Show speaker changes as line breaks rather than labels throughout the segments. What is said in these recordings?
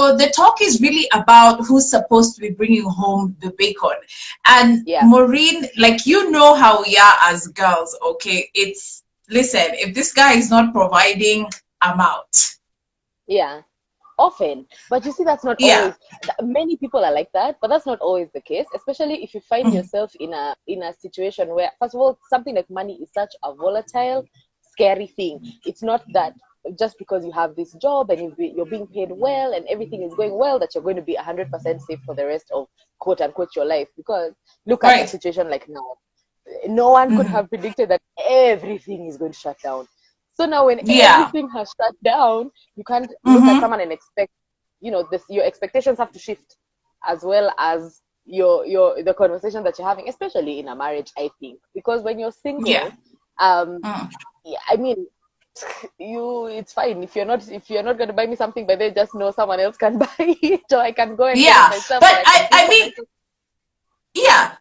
so the talk is really about who's supposed to be bringing home the bacon. And Maureen, like, you know how we are as girls, okay? It's, listen, if this guy is not providing, I'm out.
Yeah, often. But you see, that's not always, many people are like that, but that's not always the case, especially if you find yourself in a situation where, first of all, something like money is such a volatile, scary thing. It's not that just because you have this job and you're being paid well and everything is going well that you're going to be 100% safe for the rest of quote unquote your life. Because look at a situation like now. No one could have predicted that everything is going to shut down. So now when everything has shut down, you can't look at someone and expect, you know, this, your expectations have to shift as well as the conversation that you're having, especially in a marriage, I think. Because when you're single, I mean, it's fine if you're not going to buy me something, but then just know someone else can buy it, or I can go and get it myself.
But I mean,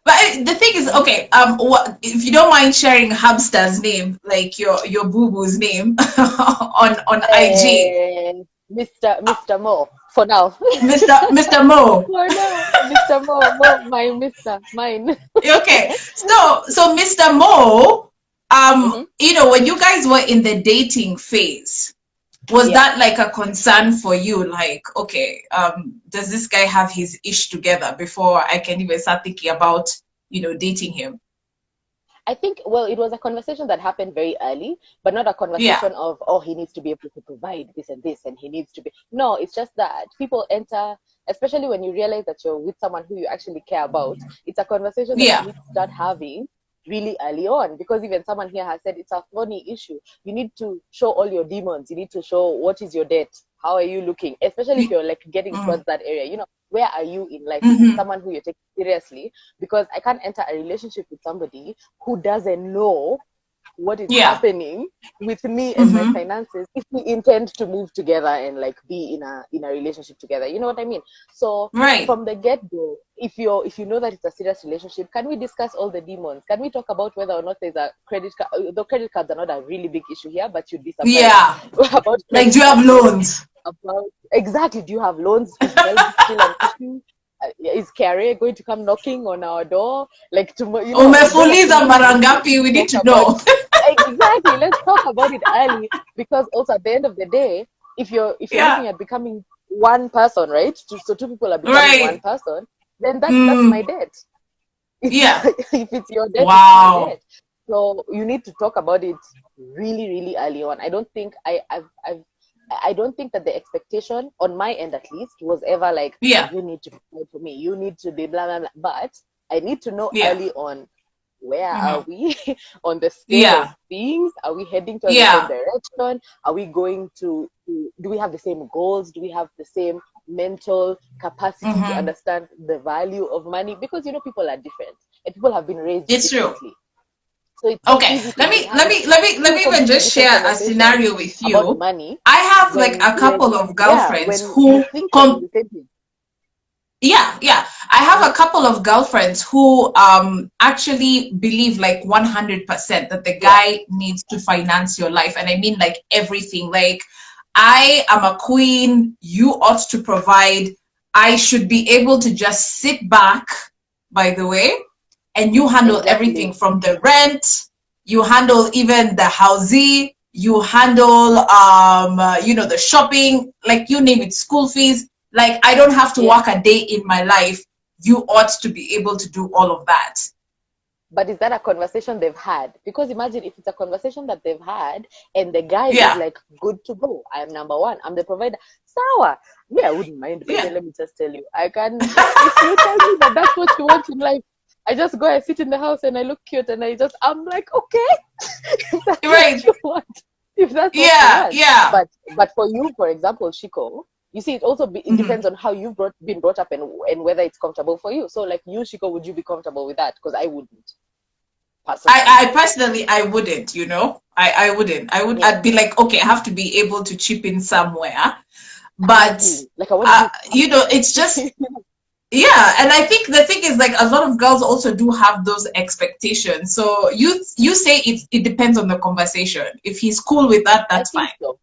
but the thing is, okay, what if you don't mind sharing Hamster's name, like your boo-boo's name on IG?
Mr. Mo for now.
Mr. Mo.
For now, Mr. Mo, mine.
Okay, so Mr. Mo, you know, when you guys were in the dating phase, was that like a concern for you? Like, okay, does this guy have his ish together before I can even start thinking about, you know, dating him?
I think, well, it was a conversation that happened very early, but not a conversation of, oh, he needs to be able to provide this and this, and he needs to be. No, it's just that people enter, especially when you realize that you're with someone who you actually care about. It's a conversation that you need to start having really early on, because even someone here has said it's a funny issue. You need to show all your demons. You need to show what is your debt, how are you looking, especially if you're like getting towards that area. You know, where are you in life? Someone who you're taking seriously, because I can't enter a relationship with somebody who doesn't know what is happening with me and my finances if we intend to move together and like be in a relationship together. You know what I mean? So from the get-go, if you know that it's a serious relationship, can we discuss all the demons? Can we talk about whether or not there's a credit card? The credit cards are not a really big issue here, but you'd be surprised about,
like, do you have loans?
Exactly, do you have loans? Is health still an issue? Is Carrie going to come knocking on our door? Like, tomorrow, you know,
Marangapi, we need to know.
Exactly, let's talk about it early, because also at the end of the day, if you're looking at becoming one person, right? So two people are becoming one person, then that's my debt. If it's your debt, it's my debt. So you need to talk about it really, really early on. I don't think I don't think that the expectation on my end, at least, was ever like, you need to provide for me, you need to be blah blah blah. But I need to know early on, where are we on the scale of things? Are we heading to the same direction? Are we going to do we have the same goals? Do we have the same mental capacity to understand the value of money? Because, you know, people are different and people have been raised differently.
True. So okay, let me even just share a scenario with you.
Money,
I have like a couple of girlfriends who I have a couple of girlfriends who actually believe like 100% that the guy needs to finance your life. And I mean like everything. Like, I am a queen, you ought to provide. I should be able to just sit back, by the way, and you handle everything from the rent, you handle even the housey, you handle you know, the shopping, like you name it, school fees. Like, I don't have to work a day in my life. You ought to be able to do all of that.
But is that a conversation they've had? Because imagine if it's a conversation that they've had and the guy is like, good to go, I'm number one, I'm the provider. Sour. Yeah, I wouldn't mind. Let me just tell you, I can, if you tell me that that's what you want in life, I just go and sit in the house and I look cute and I'm like, okay. If that's what you want. If that's what you want. But for you, for example, Shiko, you see, it also it depends on how you've been brought up and whether it's comfortable for you. So, like you, Shiko, would you be comfortable with that? Because I wouldn't. Personally. I personally, I wouldn't, you know. I wouldn't. I'd be like, okay, I have to be able to chip in somewhere. But, you know, it's just... and I think the thing is, like, a lot of girls also do have those expectations. So you say it depends on the conversation. If he's cool with that, that's fine. So.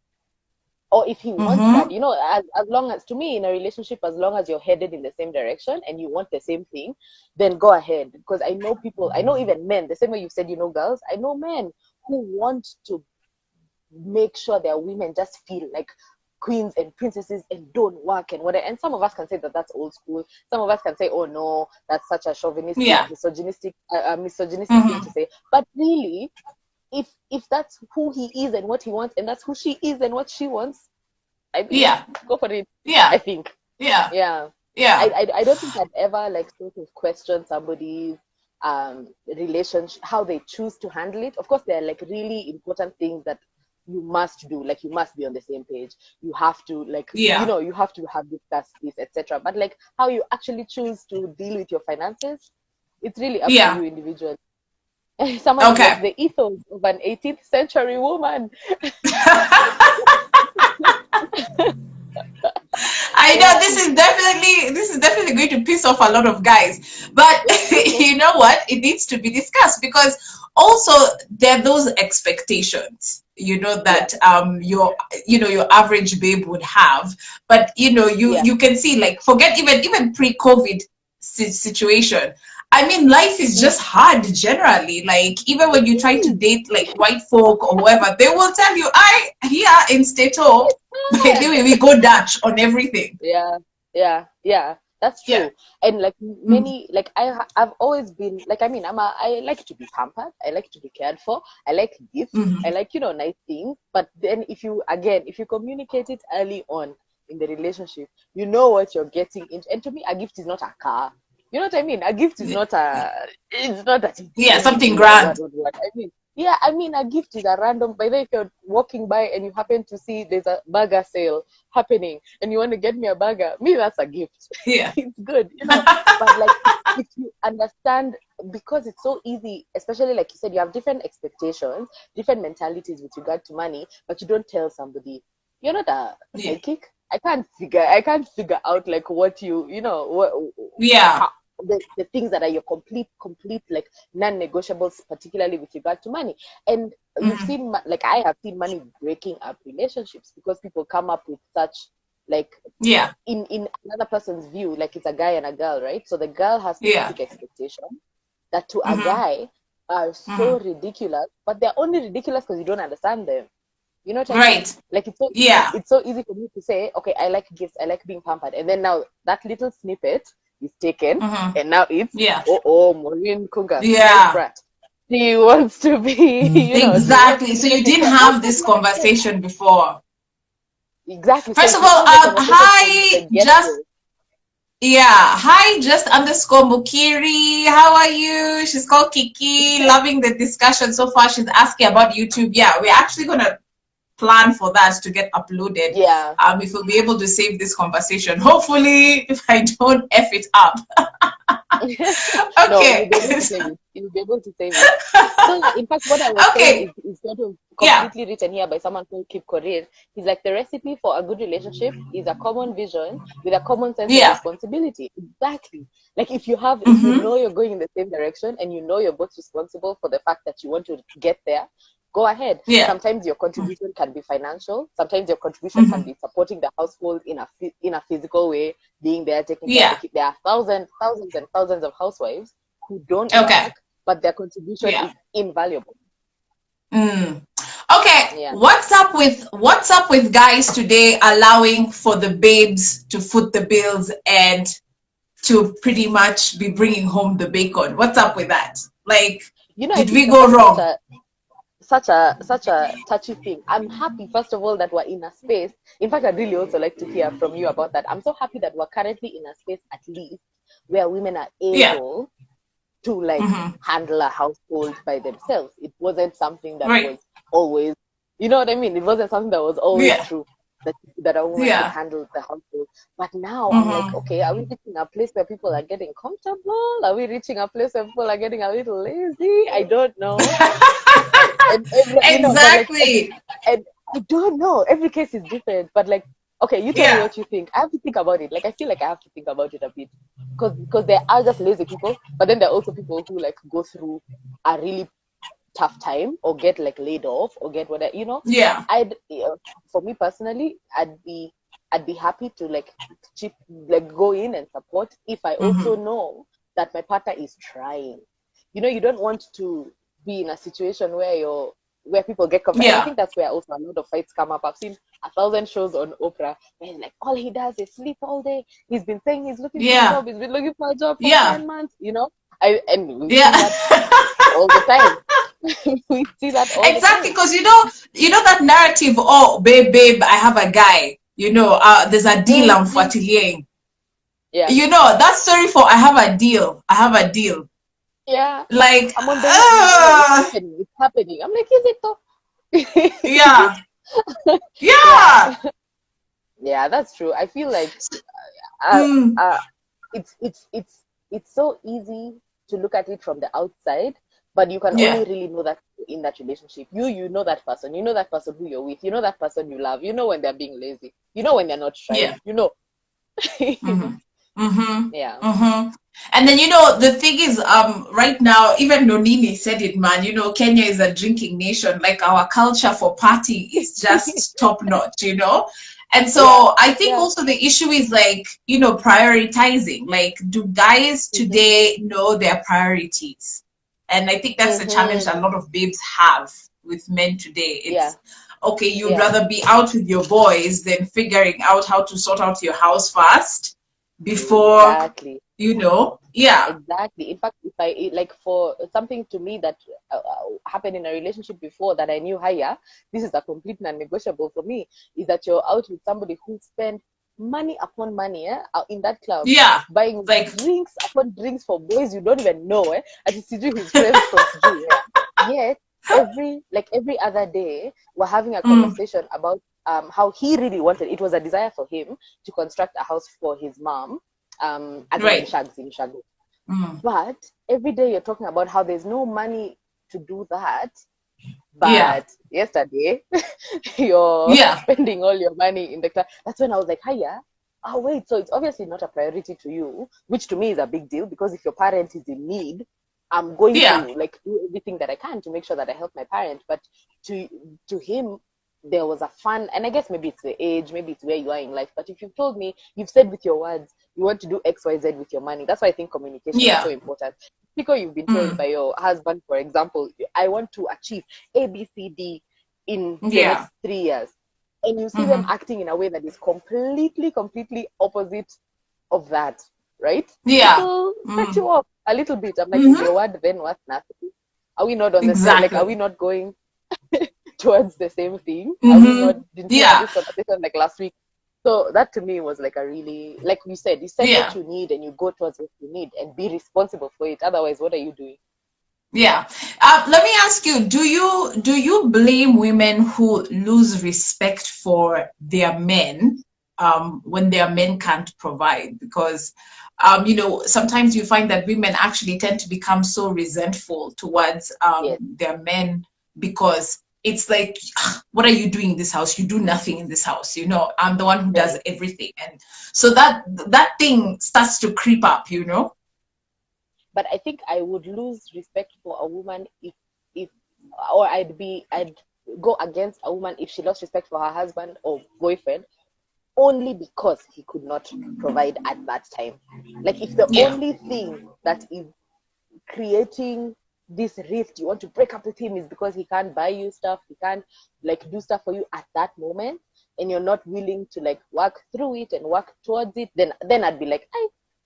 Or if he wants that, you know, as long as, to me, in a relationship, as long as you're headed in the same direction and you want the same thing, then go ahead. Because I know people, I know even men, the same way you said, you know, girls, I know men who want to make sure their women just feel like queens and princesses and don't work and whatever. And some of us can say that that's old school. Some of us can say, oh no, that's such a chauvinistic, misogynistic thing to say. But really, if that's who he is and what he wants, and that's who she is and what she wants, I mean, go for it. I think. I don't think I'd ever like sort of question somebody's relationship, how they choose to handle it. Of course, there are like really important things that you must do, like you must be on the same page, you have to like you know, you have to have discussed this, etc. But like how you actually choose to deal with your finances, it's really up to you individually. Someone gets the ethos of an 18th century woman.
I know this is definitely going to piss off a lot of guys, but you know what? It needs to be discussed, because also there are those expectations, you know, that your average babe would have, but you know, you can see, like, forget even pre-COVID situation. I mean, life is just hard generally. Like, even when you try to date like white folk or whoever, they will tell you, I here in Stato, by the way, we go Dutch on everything.
Yeah, that's true. And like many, like I've always been like, I mean, I like to be pampered, I like to be cared for, I like gifts, I like, you know, nice things. But then if you communicate it early on in the relationship, you know what you're getting into. And to me, a gift is not a car. You know what I mean? A gift is not
something grand.
I mean, a gift is a random. By the way, if you're walking by and you happen to see there's a burger sale happening and you want to get me a burger, that's a gift.
Yeah.
It's good, you know. But like, if you understand, because it's so easy, especially like you said, you have different expectations, different mentalities with regard to money, but you don't tell somebody. You're not a psychic. I can't figure out like what you know what the things that are your complete like non-negotiables, particularly with regard to money. And you've seen, like I have seen, money breaking up relationships because people come up with such like in another person's view, like it's a guy and a girl, right? So the girl has specific expectations that to a guy are so ridiculous, but they're only ridiculous because you don't understand them. You know what I mean? Like it's so easy for me to say, okay, I like gifts, I like being pampered, and then now that little snippet is taken, and now it's Maureen Kunga, brat. She wants to be
exactly. So you didn't have this conversation before.
Exactly.
First of all, hi, just underscore Mukiri. How are you? She's called Kiki. Loving the discussion so far. She's asking about YouTube. Yeah, we're actually gonna plan for that to get uploaded. If we'll be able to save this conversation, hopefully, if I don't F it up. Okay.
No, you'll be able to save it. So in fact, what I was saying is sort of completely written here by someone called Kip Korir. He's like, the recipe for a good relationship is a common vision with a common sense of responsibility. Exactly. Like if you know you're going in the same direction and you know you're both responsible for the fact that you want to get there, go ahead. Sometimes your contribution can be financial. Sometimes your contribution can be supporting the household in a physical way, being there, taking care of it. There are thousands and thousands of housewives who don't work, but their contribution is invaluable.
Okay, what's up with guys today allowing for the babes to foot the bills and to pretty much be bringing home the bacon? What's up with that? Like, did we go wrong?
Such a touchy thing. I'm happy, first of all, that we're in a space. In fact, I'd really also like to hear from you about that. I'm so happy that we're currently in a space, at least, where women are able to like handle a household by themselves. It wasn't something that was always, you know what I mean? It wasn't something that was always true, that a woman could handle the household. But now I'm like, okay, are we reaching a place where people are getting comfortable? Are we reaching a place where people are getting a little lazy? I don't know.
Exactly.
And I don't know. Every case is different. But like, okay, you tell me what you think. I have to think about it. Like, I feel like I have to think about it a bit. Because there are just lazy people. But then there are also people who like go through a really tough time or get like laid off or get whatever,
Yeah.
I'd for me personally, I'd be happy to like chip, like go in and support if I also know that my partner is trying. You don't want to be in a situation where people get confused. And I
Yeah.
think that's where also a lot of fights come up. I've seen 1,000 shows on Oprah where like all he does is sleep all day. He's been saying he's looking for a
Yeah.
job. He's been looking for a job for
Yeah.
10 months. And we've
Yeah.
seen that all the time. We see that all the
Exactly,
time.
because that narrative, oh babe, I have a guy, there's a deal I'm
Mm-hmm.
fuatilying.
Yeah.
That story for I have a deal.
Yeah.
Like,
I'm on the way. I'm on the way. It's happening. It's happening. I'm like, is it though? Is it?
yeah,
Yeah.
yeah.
Yeah, that's true. I feel like uh,
Mm,
uh, it's so easy to look at it from the outside, but you can only
yeah,
really know that in that relationship. You know that person. You know that person who you're with. You know that person you love. You know when they're being lazy. You know when they're not
yeah.
trying. You know.
Mm-hmm. Mm-hmm.
Yeah.
Mm-hmm. And then the thing is, right now, even Nonini said it, man. Kenya is a drinking nation. Like, our culture for party is just top notch. And
Yeah.
so I think
Yeah.
also the issue is like, prioritizing. Like, do guys
Mm-hmm.
today know their priorities? And I think that's the challenge
Mm-hmm.
a lot of babes have with men today.
Yeah.
It's okay, you'd
Yeah.
rather be out with your boys than figuring out how to sort out your house first before,
Exactly.
yeah,
Exactly. In fact, if like for something to me that happened in a relationship before that I knew, higher, this is a complete non-negotiable for me, is that you're out with somebody who spent money upon money, in that club,
yeah,
buying
like,
drinks upon drinks for boys you don't even know, and it's his friends from Siju, Yet every other day we're having a
mm,
conversation about how he really wanted. It was a desire for him to construct a house for his mom, as in
right,
Shags in Shagu.
mm,
But every day you're talking about how there's no money to do that.
yeah,
But yesterday you're
yeah,
spending all your money in the club. That's when I was like, hiya. Oh wait, so it's obviously not a priority to you, which to me is a big deal, because if your parent is in need, I'm going to
yeah,
like do everything that I can to make sure that I help my parent. But to him, there was a fun, and I guess maybe it's the age, maybe it's where you are in life. But if you've told me, you've said with your words, you want to do X, Y, Z with your money, that's why I think communication is so
yeah,
important. Because you've been told
mm,
by your husband, for example, I want to achieve A, B, C, D in the
yeah,
next 3 years, and you see them
mm-hmm,
acting in a way that is completely opposite of that, right? It
yeah,
will set
mm,
you off a little bit. I'm like, is
mm-hmm,
your word then worth nothing? Are we not on the same? Like, are we
exactly,
not going towards the same thing? Are we not?
mm-hmm,
Didn't we have
yeah,
this conversation like last week? So that to me was like a really, like we said, you set what
yeah.
you need and you go towards what you need and be responsible for it. Otherwise, what are you doing?
Yeah. Let me ask you, do you blame women who lose respect for their men when their men can't provide? Because sometimes you find that women actually tend to become so resentful towards
Yes.
their men because it's like, "Ah, what are you doing in this house? You do nothing in this house. I'm the one who does
Right.
everything." And so that thing starts to creep up.
But I think I would lose respect for a woman if or I'd go against a woman if she lost respect for her husband or boyfriend only because he could not provide at that time. Like if the
Yeah.
only thing that is creating this rift, you want to break up with him, is because he can't buy you stuff, he can't like do stuff for you at that moment, and you're not willing to like work through it and work towards it, then I'd be like,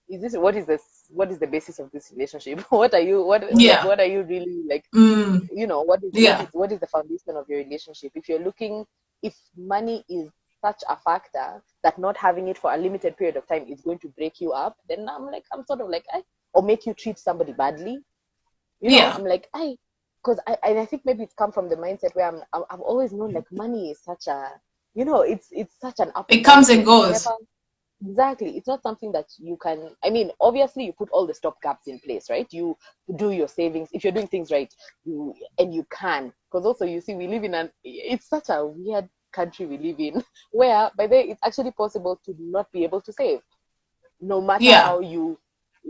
is this what is the basis of this relationship? What are you
Yeah.
what are you really like,
Mm.
what is
Yeah.
the foundation of your relationship? If money is such a factor that not having it for a limited period of time is going to break you up, then I'm sort of like, or make you treat somebody badly,
Yeah.
I'm like, because I think maybe it's come from the mindset where I've always known like money is such a, it's such an up
It
and down
comes and
thing. It's
goes.
never exactly. It's not something that you can. I mean, obviously, you put all the stop gaps in place, right? You do your savings if you're doing things right. You can, because also you see we live in it's such a weird country we live in where by the way it's actually possible to not be able to save no matter
Yeah.
how you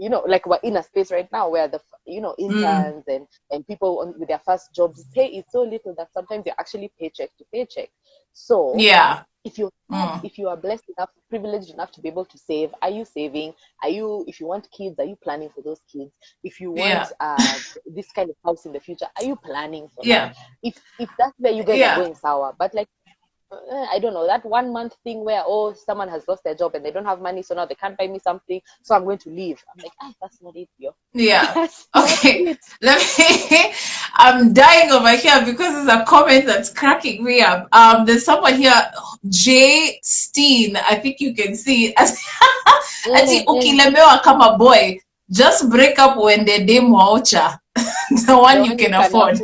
you know, like we're in a space right now where the, you know, interns and people with their first jobs, pay is so little that sometimes you're actually paycheck to paycheck. So if you if you are blessed enough, privileged enough to be able to save, are you saving? Are you, if you want kids, are you planning for those kids? If you want this kind of house in the future, are you planning for that? If that's where you guys are going sour, but like I don't know, that 1 month thing where, oh, someone has lost their job and they don't have money, so now they can't buy me something, so I'm going to leave. I'm like, that's not it, yo. That's
okay. Let me. I'm dying over here because there's a comment that's cracking me up. There's someone here, Jay Steen. I think you can see. Ati ukilemewa kama boy, just break up when the dem waocha. The one you can afford.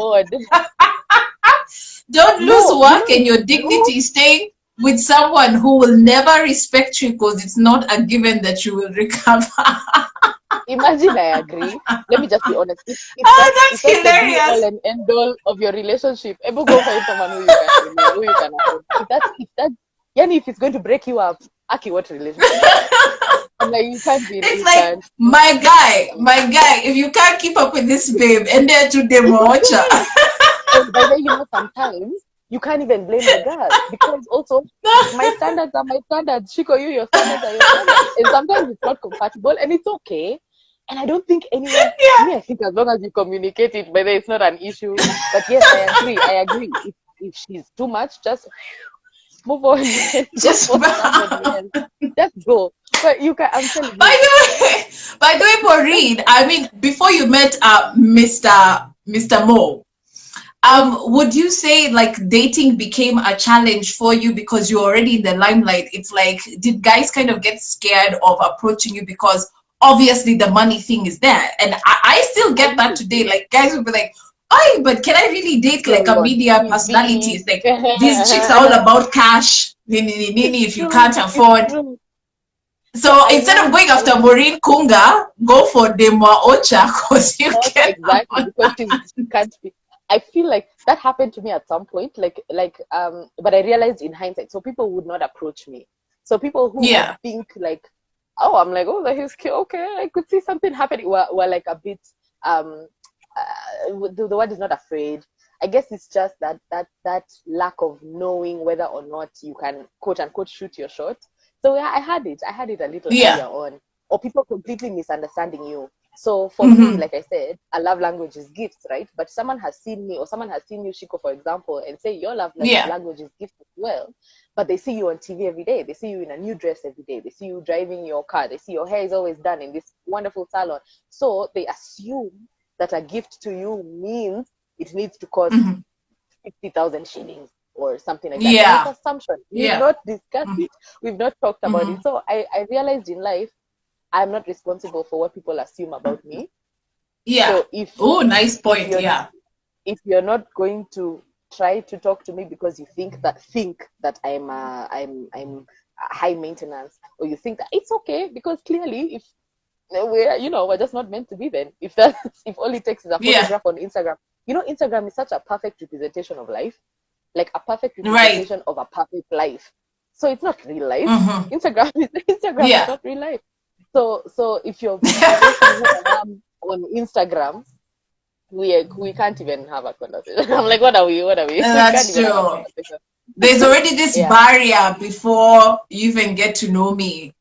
Don't lose work and your dignity staying with someone who will never respect you because it's not a given that you will recover.
Imagine, I agree. Let me just be honest. If
that's hilarious.
The all and end all of your relationship, ever go find someone who you can afford. If that, yani, if it's going to break you up, Aki, what relationship? I'm like, you can't be.
It's like, my guy, if you can't keep up with this babe, and there to them watch.
And by then, you know, sometimes you can't even blame the girl because also my standards are my standards. Shiko, your standards are your standards. And sometimes it's not compatible, and it's okay. And I don't think anyone. I think as long as you communicate it, whether it's not an issue. But yes, I agree. If she's too much, just move on. Just go. But you can. I'm telling you.
By the way, Maureen, I mean, before you met Mr. Mo, would you say like dating became a challenge for you because you're already in the limelight? It's like, did guys kind of get scared of approaching you because obviously the money thing is there? And I still get that today. Like, guys will be like, oh, but can I really date like a media personality? It's like, these chicks are all about cash. Nini, if you can't afford. So instead of going after Maureen Kunga, go for Demwa Ocha because you can.
Exactly, because she can't be. I feel like that happened to me at some point, but I realized in hindsight, so people would not approach me. So people who think like, oh, I'm like, oh, he's okay, I could see something happening, were like a bit, the word is not afraid. I guess it's just that lack of knowing whether or not you can, quote unquote, shoot your shot. So yeah, I had it a little earlier on, or people completely misunderstanding you. So for me, like I said, a love language is gifts, right? But someone has seen me, or someone has seen you, Shiko, for example, and say your love language is gifts as well. But they see you on TV every day. They see you in a new dress every day. They see you driving your car. They see your hair is always done in this wonderful salon. So they assume that a gift to you means it needs to cost 50,000 shillings or something like that.
Yeah.
It's assumption. We've not discussed it. We've not talked about it. So I realized in life, I'm not responsible for what people assume about me.
Yeah. So nice point.
If you're not going to try to talk to me because you think that I'm high maintenance, or you think that it's okay because clearly if we're just not meant to be, then if all it takes is a photograph on Instagram. You know, Instagram is such a perfect representation of life, like a perfect representation of a perfect life. So it's not real life. Instagram is not real life. So if you're on Instagram, we can't even have a conversation. I'm like, what are we?
That's true. There's already this barrier before you even get to know me.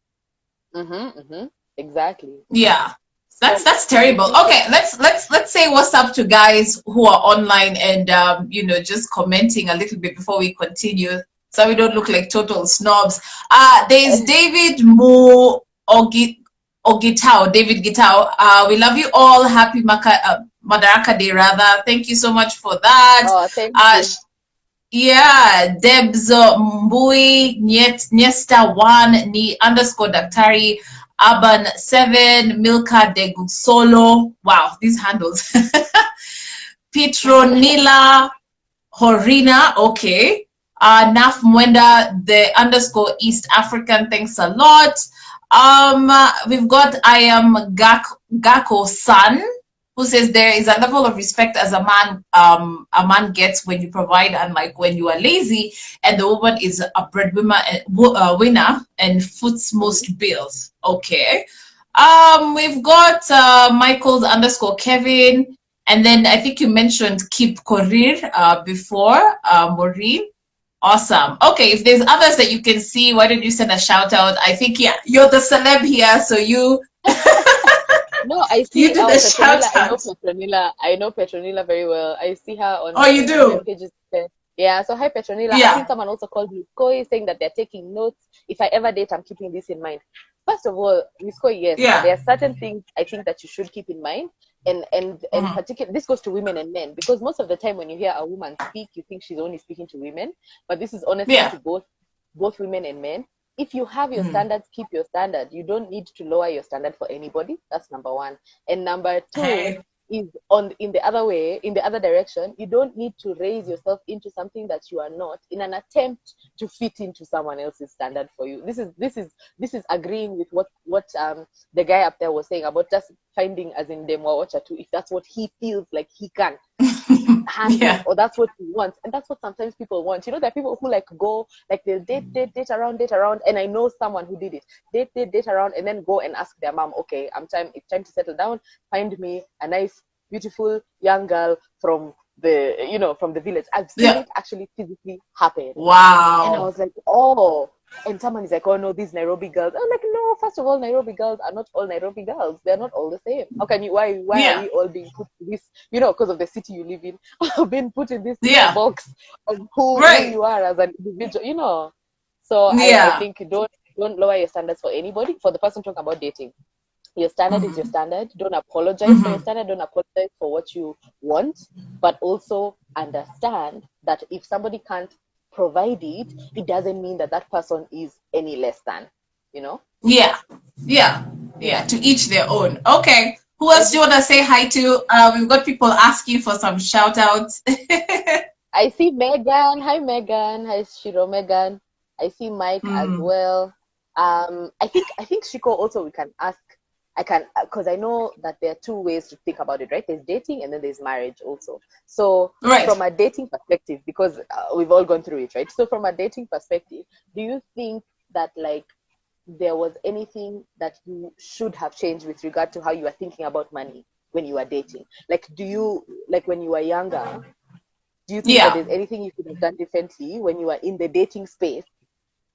Exactly.
Yeah. That's terrible. Okay, let's say what's up to guys who are online and just commenting a little bit before we continue, so we don't look like total snobs. There's David Mo Ogitao, David Gitao. We love you all. Happy Madaraka Day, rather. Thank you so much for that.
Oh, thank you.
Yeah, Debs Mbui Nyesta 1 ni _Daktari Urban 7 Milka de Solo. Wow, these handles. Petronila Horina, okay. Naf Mwenda, the _East African, thanks a lot. We've got I am Gako San, who says there is a level of respect as a man gets when you provide, unlike when you are lazy and the woman is a breadwinner winner and foots most bills. Okay. We've got Michael's underscore Kevin, and then I think you mentioned Keep Korir before, Maureen. Awesome. Okay, if there's others that you can see, why don't you send a shout out? I think, yeah, you're the celeb here, so you
No, I
you
see
do the
Petronilla.
shout
I know
out.
Petronilla. I know Petronilla very well. I see her on
Oh,
my
you
Instagram
do?
pages. Yeah, so hi Petronilla. I think
Yeah.
someone also called me Koi saying that they're taking notes. If I ever date, I'm keeping this in mind. First of all, Miss Koi, yes,
Yeah.
there are certain things I think that you should keep in mind. And
Mhm.
particular this goes to women and men because most of the time when you hear a woman speak, you think she's only speaking to women, but this is honestly
Yeah.
to both women and men. If you have your
Mhm.
standards, keep your standard. You don't need to lower your standard for anybody. That's number one. And number two
Hey.
is on in the other way, in the other direction. You don't need to raise yourself into something that you are not in an attempt to fit into someone else's standard for you. This is agreeing with what the guy up there was saying about just finding as in them or watcher too, if that's what he feels like he can handle
Yeah.
or that's what he wants, and that's what sometimes people want. There are people who like go like they'll date around, and I know someone who did it. Date around and then go and ask their mom, okay, it's time to settle down, find me a nice beautiful young girl from the village. I've seen
Yeah.
it actually physically happen. And I
Wow.
was like, oh. And someone is like, oh no, these Nairobi girls. I'm like, no, first of all, Nairobi girls are not all Nairobi girls. They're not all the same. How can you, why are
Yeah.
we all being put to this, because of the city you live in, being put in this little
Yeah.
box of who
Right.
you are as an individual. So I
Yeah.
think don't lower your standards for anybody. For the person talking about dating, your standard is your
Mhm.
standard. Don't apologize for your
Mhm.
standard. Don't apologize for what you want, but also understand that if somebody can't provide it, it doesn't mean that that person is any less than, you know?
Yeah. Yeah.
Yeah.
Yeah. To each their own. Okay. Who else do you want to say hi to? We've got people asking for some shout outs.
I see Megan. Hi, Megan. Hi, Shiro Megan. I see Mike as
Mm.
well. I think Shiko also we can ask. I can because I know that there are two ways to think about it, right? There's dating and then there's marriage also. So
Right.
from a dating perspective, because we've all gone through it, right? So from a dating perspective, do you think that like there was anything that you should have changed with regard to how you are thinking about money when you are dating? Like, do you like when you were younger? Do you think that
Yeah.
there's anything you could have done differently when you are in the dating space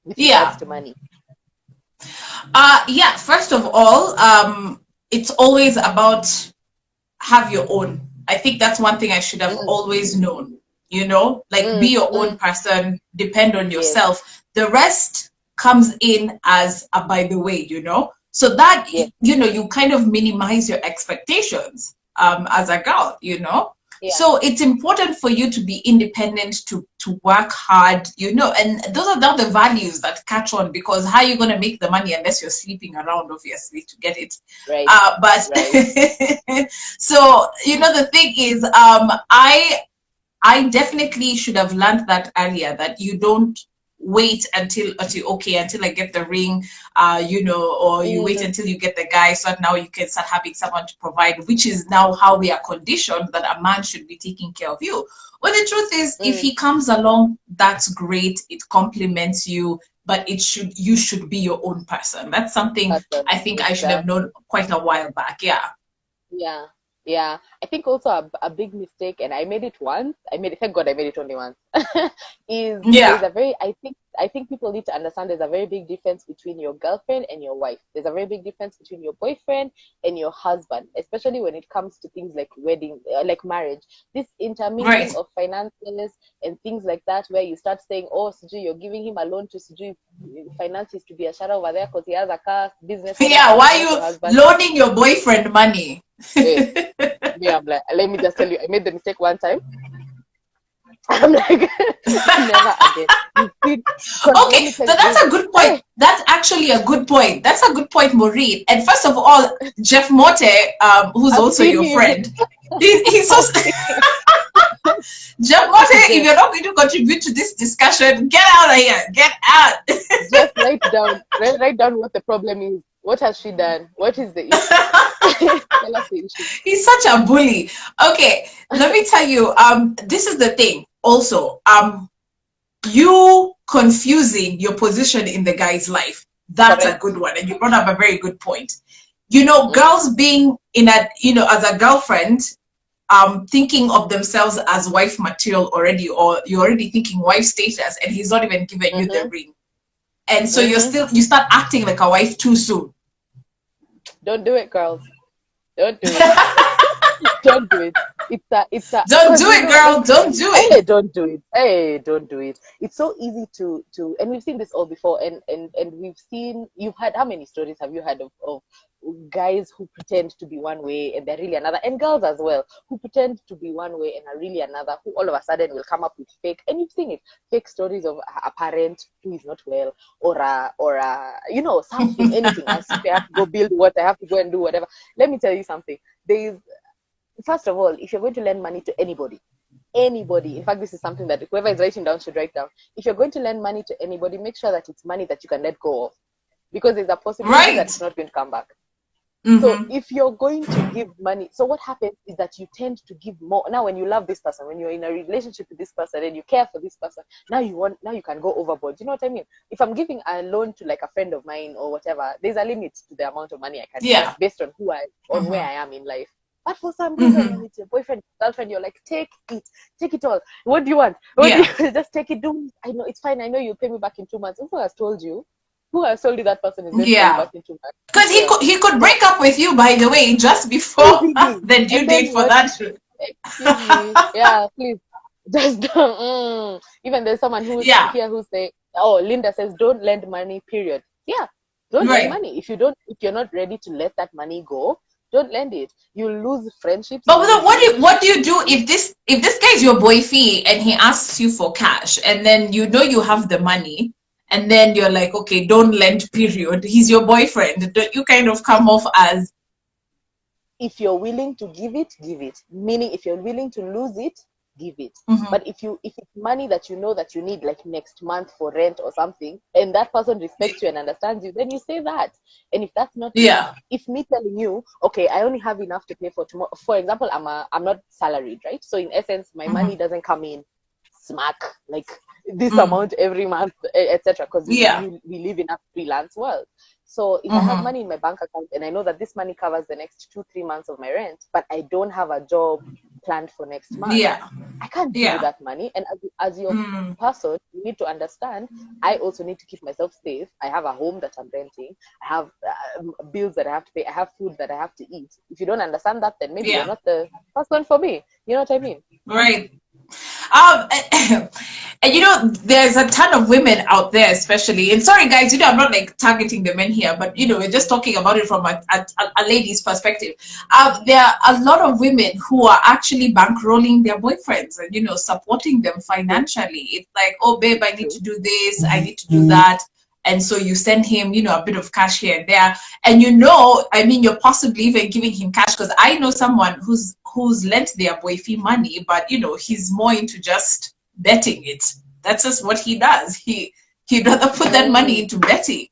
with regards
Yeah.
to money?
Yeah. First of all, it's always about have your own. I think that's one thing I should have
Mm,
always known. Like be
mm,
your own
mm,
person, depend on
yes,
yourself. The rest comes in as a by the way. So that,
yes,
you kind of minimize your expectations as a girl.
yeah,
So it's important for you to be independent, to work hard, and those are now the values that catch on, because how are you going to make the money unless you're sleeping around, obviously, to get it.
right,
But
right.
so the thing is, I definitely should have learned that earlier, that you don't wait until I get the ring, or you wait
Mm,
until you get the guy, so that now you can start having someone to provide, which is now how we are conditioned, that a man should be taking care of you. Well, the truth is, if
mm,
he comes along, that's great. It complements you, but you should be your own person. That's something
person,
I think I should have known
exactly.
quite a while back. Yeah.
Yeah, yeah. I think also a big mistake, and I made it once. Thank God I made it only once. Is there's
Yeah.
a very I think people need to understand there's a very big difference between your girlfriend and your wife. There's a very big difference between your boyfriend and your husband, especially when it comes to things like wedding, like marriage. This intermingling
Right.
of finances and things like that, where you start saying, "Oh, Suju, you're giving him a loan to Suju finances to be a shadow over there because he has a car, business, whatever."
Yeah.
This is
Why
not your
are
husband.
you loaning your boyfriend money?
Hey, me, I'm like, let me just tell you, I made the mistake one time. I'm like, never again. You see, because let
Okay,
me tell
so
you,
that's a good point.
hey,
That's actually a good point. That's a good point, Maureen. And first of all, Jeff Mote, who's
I've
also
seen
your
him.
friend, he's so
I've seen him.
Jeff Mote. If
Jeff,
you're not going to contribute to this discussion, get out of here. Get out.
Jeff, write down what the problem is. What has she done? What is the issue? Tell us the issue.
He's such a bully. Okay, let me tell you. This is the thing. Also, you confusing your position in the guy's life. That's a
Correct.
good one, and you brought up a very good point. you know, girls being in a, you know, as a girlfriend, thinking of themselves as wife material already, or you're already thinking wife status, and he's not even giving you the ring. And so you start acting like a wife too soon.
Don't do it, girls. Don't do it. Don't do it.
Don't do
because
it, girl. Don't do
hey,
it.
don't do it. Hey, don't do it. It's so easy to and we've seen this all before, and we've seen, you've had, how many stories have you had of guys who pretend to be one way and they're really another, and girls as well who pretend to be one way and are really another, who all of a sudden will come up with fake, and you've seen it, fake stories of a parent who is not well, or you know, something, anything. I simply have to go build what I have to go and do whatever. Let me tell you something. There's First of all, if you're going to lend money to anybody, in fact, this is something that whoever is writing down should write down. If you're going to lend money to anybody, make sure that it's money that you can let go of, because there's a possibility that it's not going to come back. So if you're going to give money, so what happens is that you tend to give more. Now, when you love this person, when you're in a relationship with this person and you care for this person, now you can go overboard. You know what I mean? If I'm giving a loan to like a friend of mine or whatever, there's a limit to the amount of money I can give based on on where I am in life. But for some reason, when it's your boyfriend, girlfriend, you're like, take it all. What do you want? Just take it. I know it's fine. I know you'll pay me back in 2 months. Who has told you? Who has told you that person is going to pay you back in 2 months?
Because he could break up with you, by the way, just before the due date for that.
Excuse me. Yeah, please. Just even there's someone who's here who's saying, oh, Linda says, don't lend money. Period. Yeah, don't lend money. If you're not ready to let that money go, don't lend it. You'll lose friendships.
But what do you do if this guy is your boyfriend and he asks you for cash, and then you know you have the money, and then you're like, okay, don't lend, period. He's your boyfriend. Don't you kind of come off as,
if you're willing to give it, give it. Meaning, if you're willing to lose it, give it. But if it's money that you know that you need, like next month for rent or something, and that person respects you and understands you, then you say that. And if that's not if me telling you, okay, I only have enough to pay for tomorrow, for example, I'm not salaried, right? So in essence, my money doesn't come in smack like this amount every month, etc. Because we live in a freelance world. So if I have money in my bank account and I know that this money covers the next 2-3 months of my rent, but I don't have a job planned for next month, I can't give you that money. And as your person, you need to understand, I also need to keep myself safe. I have a home that I'm renting. I have bills that I have to pay. I have food that I have to eat. If you don't understand that, then maybe you're not the person for me. You know what I mean?
Right. And you know, there's a ton of women out there, especially, and sorry guys, you know, I'm not like targeting the men here, but you know, we're just talking about it from a lady's perspective. There are a lot of women who are actually bankrolling their boyfriends and, you know, supporting them financially. It's like, oh babe, I need to do this, I need to do that. And so you send him, you know, a bit of cash here and there. And you know, I mean, you're possibly even giving him cash, because I know someone who's lent their boyfriend money, but you know, he's more into just betting it. That's just what he does. He'd rather put that money into betting.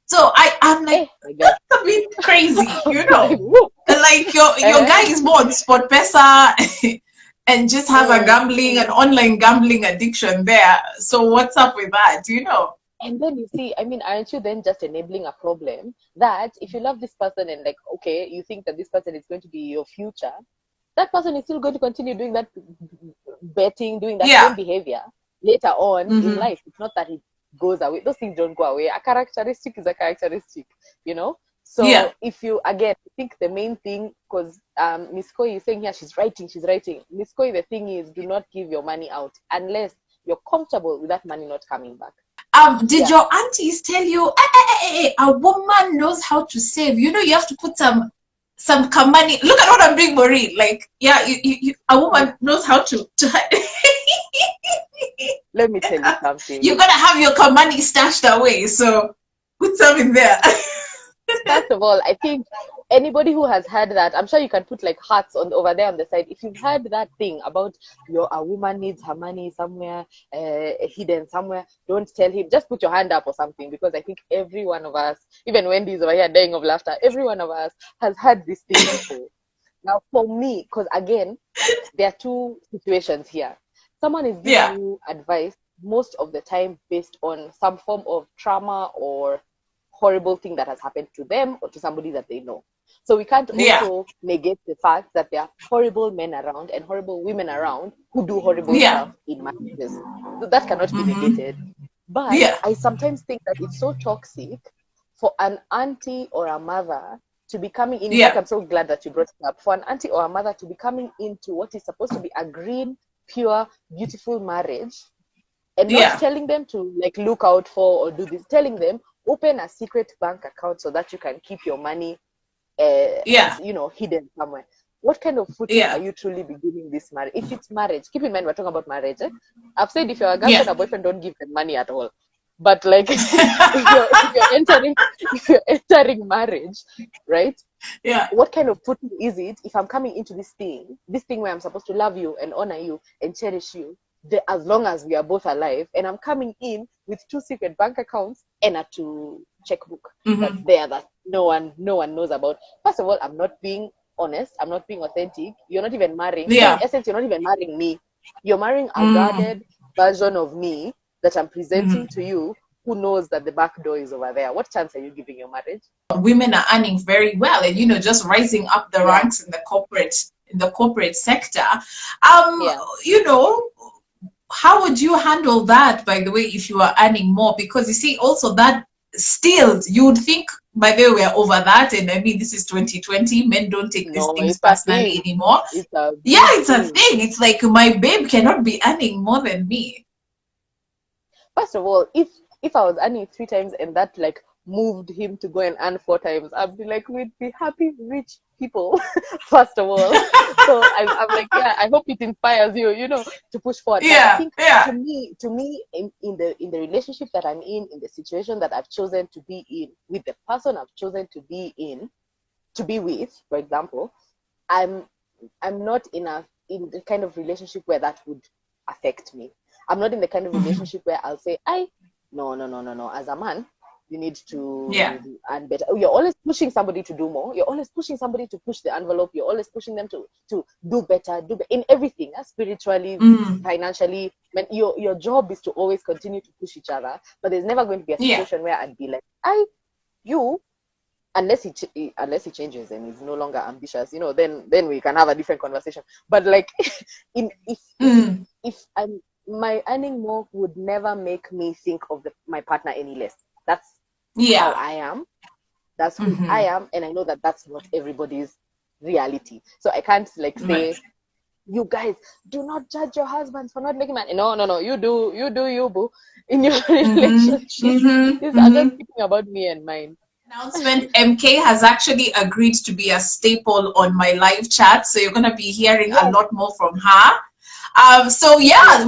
So I'm like, that's a bit crazy, you know. Like your guy is more on sport pesa and just has a an online gambling addiction there. So what's up with that, you know?
And then you see, I mean, aren't you then just enabling a problem that if you love this person and like, okay, you think that this person is going to be your future, that person is still going to continue doing that betting, doing that same behavior later on in life. It's not that it goes away. Those things don't go away. A characteristic is a characteristic, you know? So if you, again, think the main thing, because Miss Koi is saying here, she's writing. Miss Koi, the thing is, do not give your money out unless you're comfortable with that money not coming back.
Did your aunties tell you, a woman knows how to save? You know, you have to put some money. Look at what I'm doing, Maureen. Like, a woman knows how to.
Let me tell you something.
You're gonna have your money stashed away, so put some in there.
First of all, I think anybody who has heard that, I'm sure you can put like hearts over there on the side. If you've heard that thing about a woman needs her money somewhere, hidden somewhere, don't tell him. Just put your hand up or something, because I think every one of us, even Wendy's over here dying of laughter, every one of us has had this thing before. Now, for me, because again, there are two situations here. Someone is giving you advice most of the time based on some form of trauma or horrible thing that has happened to them or to somebody that they know. So we can't also negate the fact that there are horrible men around and horrible women around who do horrible stuff in marriages. So that cannot be negated. But I sometimes think that it's so toxic for an auntie or a mother to be coming in. I'm so glad that you brought it up. For an auntie or a mother to be coming into what is supposed to be a green, pure, beautiful marriage, and not telling them to like look out for or do this, telling them open a secret bank account so that you can keep your money hidden somewhere. What kind of footing are you truly beginning this marriage? If it's marriage, keep in mind we're talking about marriage. I've said if you're a girlfriend or boyfriend, don't give them money at all. But like if you're entering marriage, right? What kind of footing is it if I'm coming into this thing where I'm supposed to love you and honor you and cherish you, as long as we are both alive, and I'm coming in with 2 secret bank accounts and a 2 checkbook that's there that no one knows about. First of all, I'm not being honest, I'm not being authentic. You're not even marrying. In essence, you're not even marrying me. You're marrying a guarded version of me that I'm presenting to you, who knows that the back door is over there. What chance are you giving your marriage?
Women are earning very well, and just rising up the ranks in the corporate sector. How would you handle that, by the way, if you are earning more? Because you see, also that still, you would think, by the way, we're over that, and I mean, this is 2020. Men don't take these things personally anymore. It's a thing. It's like, my babe cannot be earning more than me.
First of all, if I was earning 3 times and that like moved him to go and earn 4 times, I'd be like, we'd be happy rich people. First of all, so I'm like, I hope it inspires you, to push forward. I think to me, in the relationship that I'm in the situation that I've chosen to be in, with the person I've chosen to be with, for example, I'm not in the kind of relationship where that would affect me. I'm not in the kind of relationship where I'll say, no. As a man, you need to earn better. You're always pushing somebody to do more. You're always pushing somebody to push the envelope. You're always pushing them to do better, in everything, spiritually, financially. Your job is to always continue to push each other. But there's never going to be a situation where I'd be like, unless he changes and is no longer ambitious, then we can have a different conversation. But like, if my earning more would never make me think of my partner any less. That's how I am. That's who I am, and I know that that's not everybody's reality. So I can't say, you guys do not judge your husbands for not making money. No. You do you, boo, in your relationship. I'm just thinking about me and mine.
Announcement: MK has actually agreed to be a staple on my live chat, so you're gonna be hearing a lot more from her.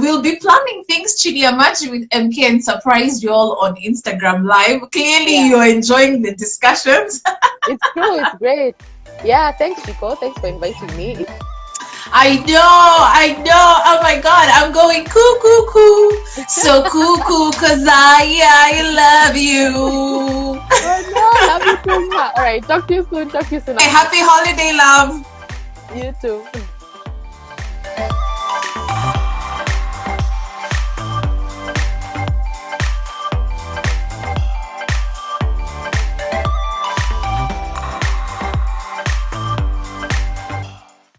We'll be planning things, Chidiyamachi, with MK and surprise you all on Instagram Live. Clearly, you're enjoying the discussions.
It's true. It's great. Yeah, thanks, Chico. Thanks for inviting me.
I know. Oh my God, I'm going cuckoo. So cuckoo, cause I love you.
Oh no, love you too. All right, talk to you soon.
Happy holiday, love.
You too.